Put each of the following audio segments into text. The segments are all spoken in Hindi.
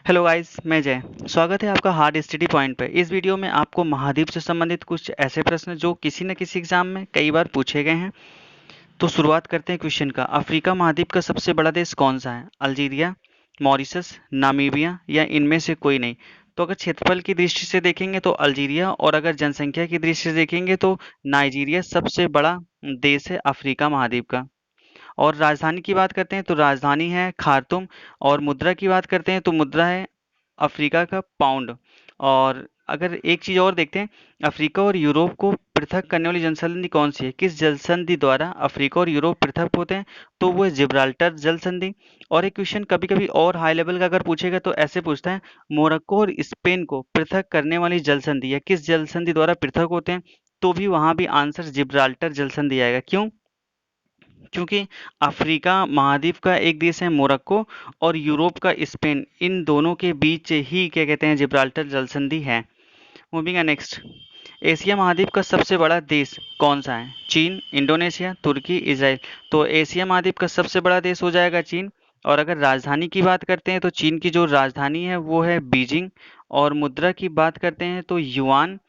हेलो गाइस, मैं जय। स्वागत है आपका हार्ड स्टडी पॉइंट पे। इस वीडियो में आपको महाद्वीप से संबंधित कुछ ऐसे प्रश्न जो किसी न किसी एग्जाम में कई बार पूछे गए हैं। तो शुरुआत करते हैं क्वेश्चन का। अफ्रीका महाद्वीप का सबसे बड़ा देश कौन सा है? अल्जीरिया, मॉरिशस, नामीबिया या इनमें से कोई नहीं? तो अगर क्षेत्रफल की दृष्टि से देखेंगे तो अल्जीरिया, और अगर जनसंख्या की दृष्टि से देखेंगे तो नाइजीरिया सबसे बड़ा देश है अफ्रीका महाद्वीप का। और राजधानी की बात करते हैं तो राजधानी है खार्तूम। और मुद्रा की बात करते हैं तो मुद्रा है अफ्रीका का पाउंड। और अगर एक चीज और देखते हैं, अफ्रीका और यूरोप को पृथक करने वाली जलसंधि कौन सी है? किस जलसंधि द्वारा अफ्रीका और यूरोप पृथक होते हैं? तो वो है जिब्राल्टर जलसंधि। और एक क्वेश्चन कभी कभी और हाई लेवल का अगर पूछेगा तो ऐसे पूछता है, मोरक्को और स्पेन को पृथक करने वाली जलसंधि या किस जलसंधि द्वारा पृथक होते हैं? तो भी वहां भी आंसर जिब्राल्टर जलसंधि आएगा। क्यों? क्योंकि अफ्रीका महाद्वीप का एक देश है मोरक्को, और यूरोप का स्पेन, इन दोनों के बीच ही क्या कहते हैं जिब्राल्टर जलसंधि है। मूविंग है नेक्स्ट। एशिया महाद्वीप का सबसे बड़ा देश कौन सा है? चीन, इंडोनेशिया, तुर्की, इजराइल? तो एशिया महाद्वीप का सबसे बड़ा देश हो जाएगा चीन। और अगर राजधानी की बात करते हैं तो चीन की जो राजधानी है वो है बीजिंग। और मुद्रा की बात करते हैं तो युआन।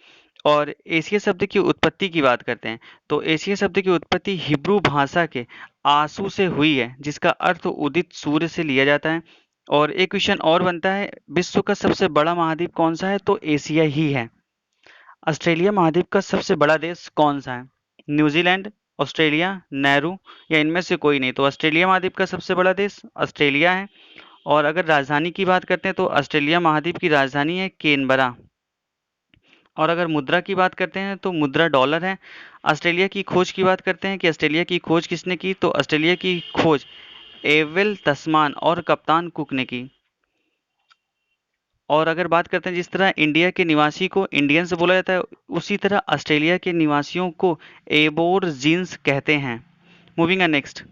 और एशिया शब्द की उत्पत्ति की बात करते हैं तो एशिया शब्द की उत्पत्ति हिब्रू भाषा के आंसू से हुई है, जिसका अर्थ उदित सूर्य से लिया जाता है। और एक क्वेश्चन और बनता है, विश्व का सबसे बड़ा महाद्वीप कौन सा है? तो एशिया ही है। ऑस्ट्रेलिया महाद्वीप का सबसे बड़ा देश कौन सा है? न्यूजीलैंड, ऑस्ट्रेलिया, नेहरू या इनमें से कोई नहीं? तो ऑस्ट्रेलिया महाद्वीप का सबसे बड़ा देश ऑस्ट्रेलिया है। और अगर राजधानी की बात करते हैं तो ऑस्ट्रेलिया महाद्वीप की राजधानी है केनबरा। और अगर मुद्रा की बात करते हैं तो मुद्रा डॉलर है। ऑस्ट्रेलिया की खोज की बात करते हैं कि ऑस्ट्रेलिया की खोज किसने की? तो ऑस्ट्रेलिया की खोज एविल तस्मान और कप्तान कुक ने की। और अगर बात करते हैं जिस तरह इंडिया के निवासी को इंडियंस बोला जाता है, उसी तरह ऑस्ट्रेलिया के निवासियों को एबोरजीन्स कहते हैं। मूविंग है नेक्स्ट।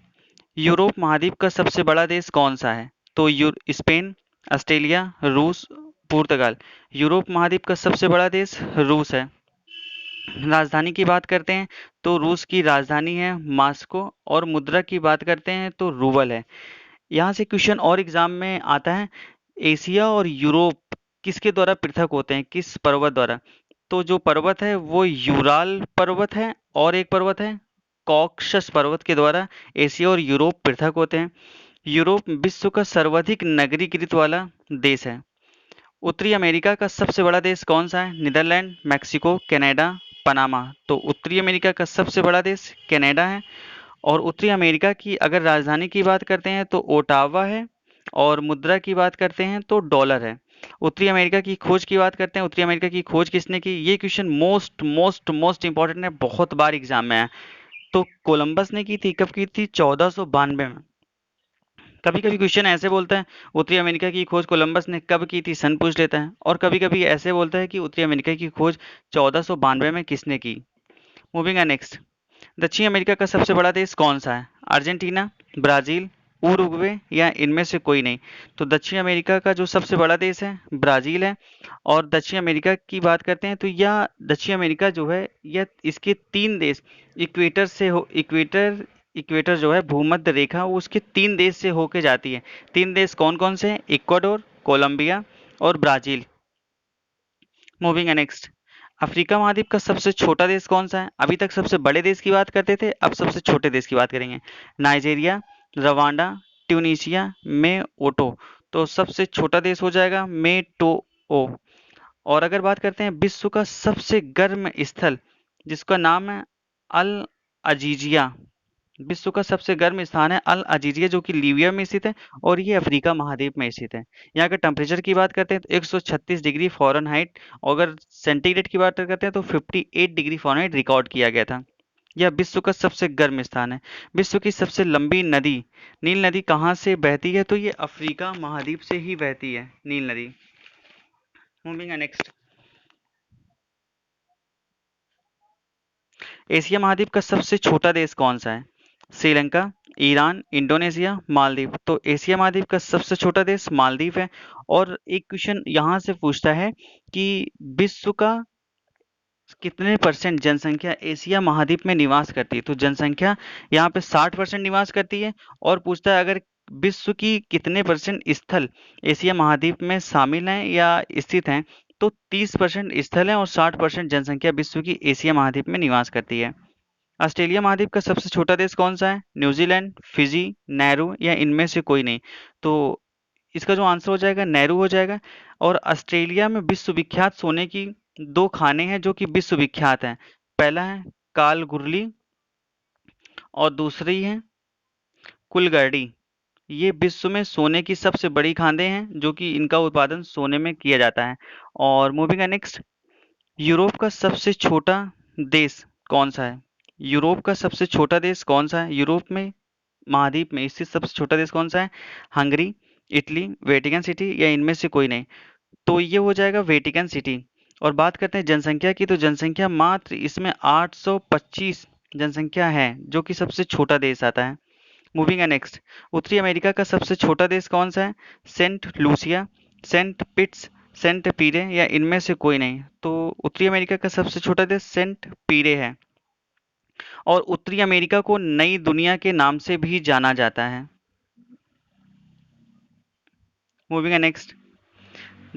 यूरोप महाद्वीप का सबसे बड़ा देश कौन सा है? तो स्पेन, ऑस्ट्रेलिया, रूस, पुर्तगाल? यूरोप महाद्वीप का सबसे बड़ा देश रूस है। राजधानी की बात करते हैं तो रूस की राजधानी है मास्को। और मुद्रा की बात करते हैं तो रूबल है। यहाँ से क्वेश्चन और एग्जाम में आता है, एशिया और यूरोप किसके द्वारा पृथक होते हैं, किस पर्वत द्वारा? तो जो पर्वत है वो यूराल पर्वत है, और एक पर्वत है कॉकसस पर्वत के द्वारा एशिया और यूरोप पृथक होते हैं। यूरोप विश्व का सर्वाधिक नगरीकृत वाला देश है। उत्तरी अमेरिका का सबसे बड़ा देश कौन सा है? Netherlands, Mexico, Canada, Panama? तो उत्तरी अमेरिका का सबसे बड़ा देश कनाडा है। और उत्तरी अमेरिका की अगर राजधानी की बात करते हैं तो ओटावा है। और मुद्रा की बात करते हैं तो डॉलर है। उत्तरी अमेरिका की खोज की बात करते हैं, उत्तरी अमेरिका की खोज किसने की? ये question most most most important है, बहुत बार एग्जाम में है। तो कोलंबस ने की थी। कब की थी? 1492 में। कभी कभी क्वेश्चन ऐसे बोलता है, उत्तरी अमेरिका की खोज कोलंबस ने कब की थी, सन पूछ लेता है। और कभी कभी ऐसे बोलता है कि उत्तरी अमेरिका की खोज 1492 में किसने की। मूविंग है नेक्स्ट। दक्षिण अमेरिका का सबसे बड़ा देश कौन सा है? अर्जेंटीना, ब्राजील, उरुग्वे या इनमें से कोई नहीं? तो दक्षिण अमेरिका का जो सबसे बड़ा देश है ब्राजील है। और दक्षिण अमेरिका की बात करते हैं तो यह दक्षिण अमेरिका जो है, यह इसके तीन देश इक्वेटर से हो, इक्वेटर इक्वेटर जो है भूमध्य रेखा, वो उसके तीन देश से होके जाती है। तीन देश कौन कौन से हैं? इक्वाडोर, कोलंबिया और ब्राजील। मूविंग है नेक्स्ट। अफ्रीका महाद्वीप का सबसे छोटा देश कौन सा है? अभी तक सबसे बड़े देश की बात करते थे, अब सबसे छोटे देश की बात करेंगे। नाइजीरिया, रवांडा, ट्यूनीशिया, में ओटो? तो सबसे छोटा देश हो जाएगा में टो ओ। और अगर बात करते हैं विश्व का सबसे गर्म स्थल, जिसका नाम है अल अजीजिया। विश्व का सबसे गर्म स्थान है अल अजीजिया, जो कि लीबिया में स्थित है। और ये अफ्रीका महाद्वीप में स्थित है। यहाँ का टेम्परेचर की बात करते हैं तो 136 डिग्री फ़ारेनहाइट, और अगर सेंटीग्रेड की बात करते हैं तो 58 डिग्री फ़ारेनहाइट रिकॉर्ड किया गया था। यह विश्व का सबसे गर्म स्थान है। विश्व की सबसे लंबी नदी नील नदी कहाँ से बहती है? तो ये अफ्रीका महाद्वीप से ही बहती है नील नदी। मूविंग है नेक्स्ट। एशिया महाद्वीप का सबसे छोटा देश कौन सा है? Sri Lanka, Iran, Indonesia, Maldives? तो एशिया महाद्वीप का सबसे छोटा देश मालदीव है। और एक क्वेश्चन यहाँ से पूछता है कि विश्व का कितने परसेंट जनसंख्या एशिया महाद्वीप में निवास करती है? तो जनसंख्या यहाँ पे 60% निवास करती है। और पूछता है अगर विश्व की कितने परसेंट स्थल एशिया महाद्वीप में शामिल हैं या स्थित हैं, तो 30% स्थल हैं और 60% जनसंख्या विश्व की एशिया महाद्वीप में निवास करती है। ऑस्ट्रेलिया महाद्वीप का सबसे छोटा देश कौन सा है? न्यूजीलैंड, फिजी, नेहरू या इनमें से कोई नहीं? तो इसका जो आंसर हो जाएगा नेहरू हो जाएगा। और ऑस्ट्रेलिया में विश्व विख्यात सोने की दो खाने हैं जो कि विश्व विख्यात हैं। पहला है कालगुरली और दूसरी है कुलगर्डी। ये विश्व में सोने की सबसे बड़ी खानें हैं जो कि इनका उत्पादन सोने में किया जाता है। और मूविंग है नेक्स्ट, यूरोप का सबसे छोटा देश कौन सा है? यूरोप का सबसे छोटा देश कौन सा है? यूरोप में महाद्वीप में स्थित सबसे छोटा देश कौन सा है? हंगरी, इटली, वेटिकन सिटी या इनमें से कोई नहीं? तो ये हो जाएगा वेटिकन सिटी। और बात करते हैं जनसंख्या की, तो जनसंख्या मात्र इसमें 825 जनसंख्या है जो कि सबसे छोटा देश आता है। मूविंग है नेक्स्ट, उत्तरी अमेरिका का सबसे छोटा देश कौन सा है? सेंट लूसिया, सेंट पिट्स, सेंट पीरे या इनमें से कोई नहीं? तो उत्तरी अमेरिका का सबसे छोटा देश सेंट पीरे है। और उत्तरी अमेरिका को नई दुनिया के नाम से भी जाना जाता है। मूविंग है नेक्स्ट,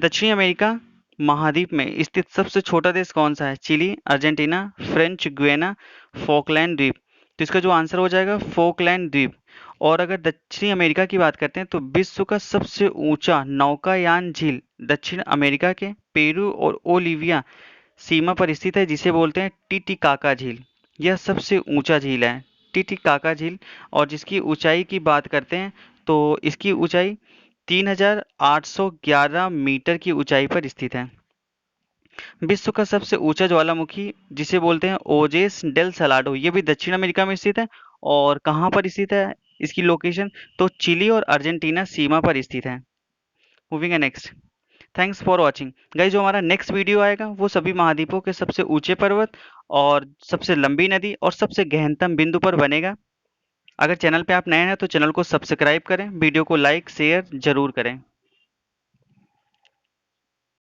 दक्षिणी अमेरिका महाद्वीप में स्थित सबसे छोटा देश कौन सा है? Chile, Argentina, French Guiana, Falkland द्वीप? तो इसका जो आंसर हो जाएगा फॉकलैंड द्वीप। और अगर दक्षिणी अमेरिका की बात करते हैं तो विश्व का सबसे ऊंचा नौकायान झील दक्षिण अमेरिका के पेरू और ओलिविया सीमा पर स्थित है जिसे बोलते हैं टिटिकाका झील। यह सबसे ऊंचा झील है टिटिकाका झील। और जिसकी ऊंचाई की बात करते हैं तो इसकी ऊंचाई 3811 मीटर की ऊंचाई पर स्थित है। विश्व का सबसे ऊंचा ज्वालामुखी जिसे बोलते हैं ओजेस डेल सलाडो, ये भी दक्षिण अमेरिका में स्थित है। और कहाँ पर स्थित है इसकी लोकेशन? तो चिली और अर्जेंटीना सीमा पर स्थित है। मूविंग है next, thanks for watching guys. जो हमारा नेक्स्ट वीडियो आएगा वो सभी महाद्वीपों के सबसे ऊंचे पर्वत और सबसे लंबी नदी और सबसे गहनतम बिंदु पर बनेगा। अगर चैनल पे आप नए हैं तो चैनल को सब्सक्राइब करें, वीडियो को लाइक शेयर जरूर करें।